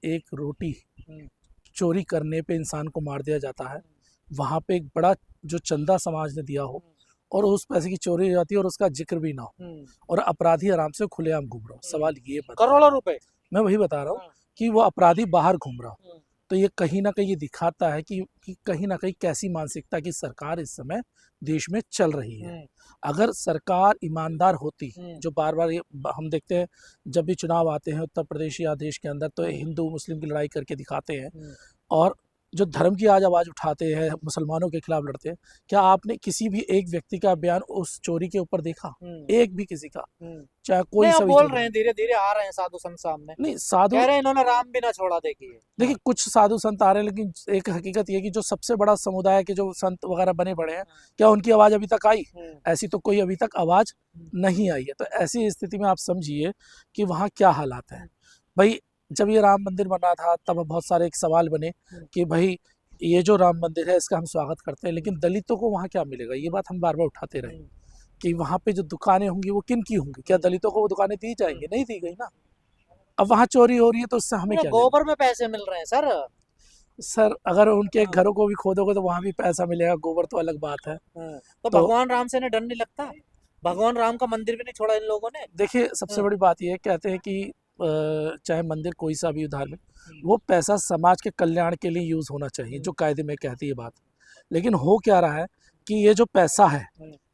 एक रोटी चोरी करने पे इंसान को मार दिया जाता है, वहाँ पे एक बड़ा जो चंदा समाज ने दिया हो और उस पैसे की चोरी हो जाती है और उसका जिक्र भी ना हो और अपराधी आराम से खुलेआम घूम रहा हो। सवाल ये करोड़ों रुपए, मैं वही बता रहा हूँ कि वो अपराधी बाहर घूम रहा हो। तो ये कहीं ना कहीं ये दिखाता है कि कहीं ना कहीं कैसी मानसिकता की सरकार इस समय देश में चल रही है। अगर सरकार ईमानदार होती, जो बार बार ये हम देखते हैं जब भी चुनाव आते हैं उत्तर प्रदेश या देश के अंदर, तो हिंदू मुस्लिम की लड़ाई करके दिखाते हैं और जो धर्म की आज आवाज़ उठाते हैं, मुसलमानों के खिलाफ लड़ते हैं। क्या आपने किसी भी एक व्यक्ति का बयान उस चोरी के ऊपर देखा? एक भी किसी का, चाहे कोई सा भी बोल रहे हैं, धीरे धीरे आ रहे हैं साधु संत सामने। नहीं, साधु कह रहे हैं इन्होंने राम भी ना छोड़ा। देखिए कुछ साधु संत आ रहे हैं, लेकिन एक हकीकत ये कि जो सबसे बड़ा समुदाय के जो संत वगैरह बने पड़े हैं, क्या उनकी आवाज़ अभी तक आई? ऐसी तो कोई अभी तक आवाज़ नहीं आई है। तो ऐसी स्थिति में आप समझिए कि वहाँ क्या हालात है। भाई जब ये राम मंदिर बना था तब बहुत सारे एक सवाल बने कि भाई ये जो राम मंदिर है इसका हम स्वागत करते हैं, लेकिन दलितों को वहाँ क्या मिलेगा? ये बात हम बार बार उठाते रहे कि वहाँ पे जो दुकानें होंगी वो किन की होंगी? क्या दलितों को वो दुकानें दी जाएंगी? नहीं दी गई ना। अब वहाँ चोरी हो रही है तो उससे हमें क्या? गोबर में पैसे मिल रहे हैं सर अगर उनके घरों को भी खोदोगे तो वहाँ भी पैसा मिलेगा, गोबर तो अलग बात है। तो भगवान राम से डर नहीं लगता? भगवान राम का मंदिर भी नहीं छोड़ा इन लोगों ने। देखिए सबसे बड़ी बात यह कहते हैं कि चाहे मंदिर कोई सा भी धार्मिक, वो पैसा समाज के कल्याण के लिए यूज होना चाहिए, जो कायदे में कहती है बात। लेकिन हो क्या रहा है कि ये जो पैसा है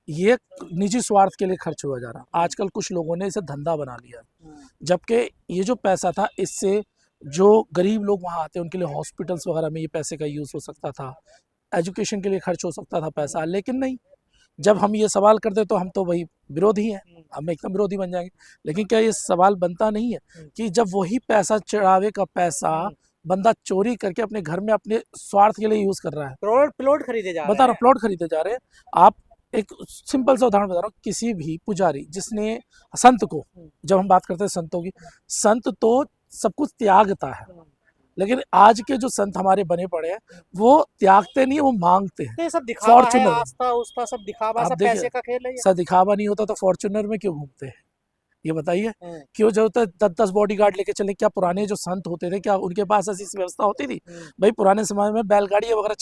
ये निजी स्वार्थ के लिए खर्च हुआ जा रहा। आजकल कुछ लोगों ने इसे धंधा बना लिया, जबकि ये जो पैसा था इससे जो गरीब लोग वहाँ आते हैं उनके लिए हॉस्पिटल्स वगैरह में ये पैसे का यूज़ हो सकता था, एजुकेशन के लिए खर्च हो सकता था पैसा। लेकिन नहीं, जब हम ये सवाल करते तो हम तो वही विरोधी हैं, हम एकदम विरोधी बन जाएंगे। लेकिन क्या ये सवाल बनता नहीं है कि जब वही पैसा, चढ़ावे का पैसा बंदा चोरी करके अपने घर में अपने स्वार्थ के लिए यूज कर रहा है, प्लॉट खरीदे जा रहे हैं, बता रहा हूँ प्लॉट खरीदे जा रहे हैं। आप एक सिंपल सा उदाहरण बता रहा हूँ, किसी भी पुजारी जिसने संत को, जब हम बात करते हैं संतों की, संत तो सब कुछ त्यागता है, लेकिन आज के जो संत हमारे बने पड़े हैं वो त्यागते नहीं, वो मांगते हैं। तो ये सब दिखावा है, आस्था उस्था सब दिखावा, सब पैसे का खेल है। सर दिखावा नहीं होता तो फॉर्च्यूनर में क्यों घूमते हैं? ये बताइए, क्यों जरूरत है 10-10 बॉडीगार्ड लेके चले? क्या पुराने जो संत होते थे क्या उनके पास ऐसी व्यवस्था होती थी? भाई पुराने समय में बैलगाड़ी वगैरह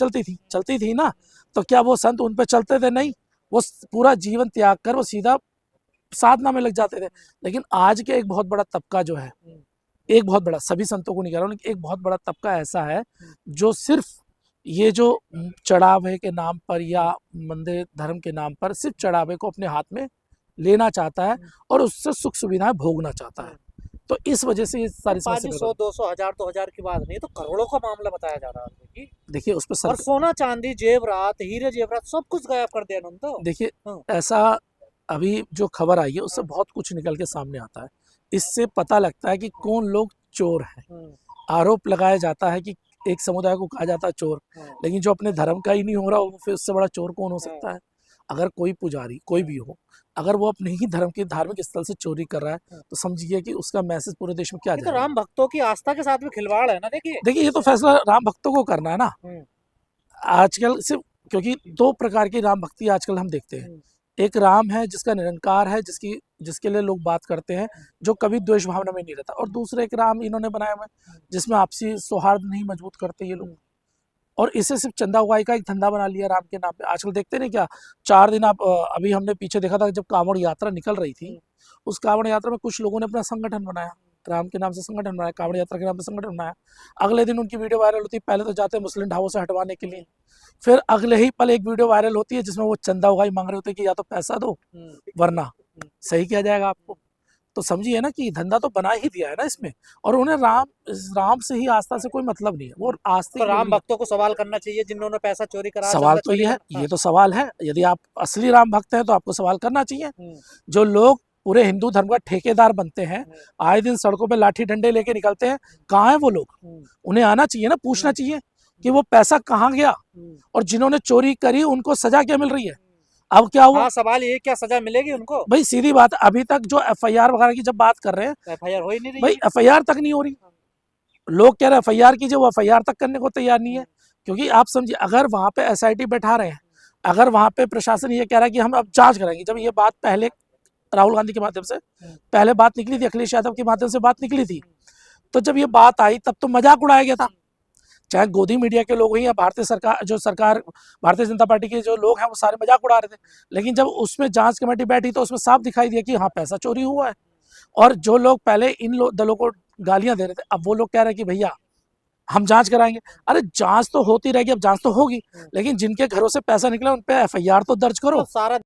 चलती थी ना, तो क्या वो संत उन पे चलते थे? नहीं, वो पूरा जीवन त्याग कर वो सीधा साधना में लग जाते थे। लेकिन आज के एक बहुत बड़ा तबका जो है, एक बहुत बड़ा, सभी संतों को नहीं कह रहा हूँ, एक बहुत बड़ा तबका ऐसा है जो सिर्फ ये जो चढ़ावे के नाम पर या मंदिर धर्म के नाम पर सिर्फ चढ़ावे को अपने हाथ में लेना चाहता है और उससे सुख सुविधाएं भोगना चाहता है। तो इस वजह से ये सारी समस्या 100, 200, 1000 तो हजार की बात नहीं, तो करोड़ों का मामला बताया जा रहा है। देखिए उस पर और सोना चांदी जेवरात हीरे जेवरात सब कुछ गायब कर दिया उन्होंने। तो देखिए ऐसा अभी जो खबर आई है उससे बहुत कुछ निकल के सामने आता है। इससे पता लगता है कि कौन लोग चोर हैं। आरोप लगाया जाता है कि एक समुदाय को कहा जाता है चोर, लेकिन जो अपने धर्म का ही नहीं हो रहा वो फिर उससे बड़ा चोर कौन हो सकता है? अगर कोई पुजारी कोई भी हो, अगर वो अपने ही धर्म के धार्मिक स्थल से चोरी कर रहा है तो समझिए कि उसका मैसेज पूरे देश में क्या जाएगा। तो राम भक्तों की आस्था के साथ भी खिलवाड़ है ना। देखिए ये तो फैसला राम भक्तों को करना है ना। आजकल सिर्फ क्योंकि दो प्रकार की राम भक्ति आजकल हम देखते हैं, एक राम है जिसका निरंकार है, जिसके लिए लोग बात करते हैं, जो कभी द्वेष भावना में नहीं रहता, और दूसरे एक राम इन्होंने बनाया हुआ है जिसमें आपसी सौहार्द नहीं मजबूत करते ये लोग, और इसे सिर्फ चंदा उगाई का एक धंधा बना लिया राम के नाम पे। आजकल देखते नहीं क्या 4 दिन आप अभी हमने पीछे देखा था जब कांवड़ यात्रा निकल रही थी, उस कांवड़ यात्रा में कुछ लोगों ने अपना संगठन बनाया, राम के नाम से संगठन बनाया, कांवड़ यात्रा के नाम पे संगठन बनाया। अगले दिन उनकी वीडियो वायरल होती है, पहले तो जाते हैं मुस्लिम ढाबों से हटवाने के लिए, फिर अगले ही पल एक वीडियो वायरल होती है जिसमें वो चंदा उगाई मांग रहे होते हैं कि या तो पैसा दो वरना सही किया जाएगा आपको। तो समझिए ना कि धंधा तो बना ही दिया है ना इसमें, और उन्हें राम से ही आस्था से कोई मतलब नहीं है। वो आस्था तो राम भक्तों को सवाल करना चाहिए जिन्होंने पैसा चोरी करा। सवाल तो ये है, ये तो सवाल है, यदि आप असली राम भक्त हैं तो आपको सवाल करना चाहिए। जो लोग पूरे हिंदू धर्म का ठेकेदार बनते हैं, आए दिन सड़कों पे लाठी डंडे लेके निकलते हैं, कहाँ है वो लोग? उन्हें आना चाहिए ना, पूछना चाहिए कि वो पैसा कहाँ गया, और जिन्होंने चोरी करी उनको सजा क्या मिल रही है? अब क्या हुआ? सवाल ये, क्या सजा मिलेगी उनको? भाई सीधी बात, अभी तक जो एफआईआर वगैरह की जब बात कर रहे हैं, एफआईआर हो ही नहीं रही। भाई एफआईआर तक नहीं हो रही। लोग कह रहे हैं एफआईआर कीजिए, वो एफआईआर तक करने को तैयार नहीं है। क्योंकि आप समझिए, अगर वहां पे एसआईटी बैठा रहे हैं, अगर वहां पे प्रशासन ये कह रहा है कि हम अब जांच करेंगे, जब ये बात पहले राहुल गांधी के माध्यम से पहले बात निकली थी, अखिलेश यादव के माध्यम से बात निकली थी, तो जब ये बात आई तब तो मजाक उड़ाया गया था, चाहे गोदी मीडिया के लोग ही या भारतीय सरकार भारतीय जनता पार्टी के जो लोग हैं वो सारे मजाक उड़ा रहे थे। लेकिन जब उसमें जांच कमेटी बैठी तो उसमें साफ दिखाई दिया कि हाँ पैसा चोरी हुआ है। और जो लोग पहले इन दलों को गालियां दे रहे थे अब वो लोग कह रहे हैं कि भैया हम जांच कराएंगे। अरे जांच तो होती रहेगी, अब जांच तो होगी, लेकिन जिनके घरों से पैसा निकला उन पे एफआईआर तो दर्ज करो। तो सारा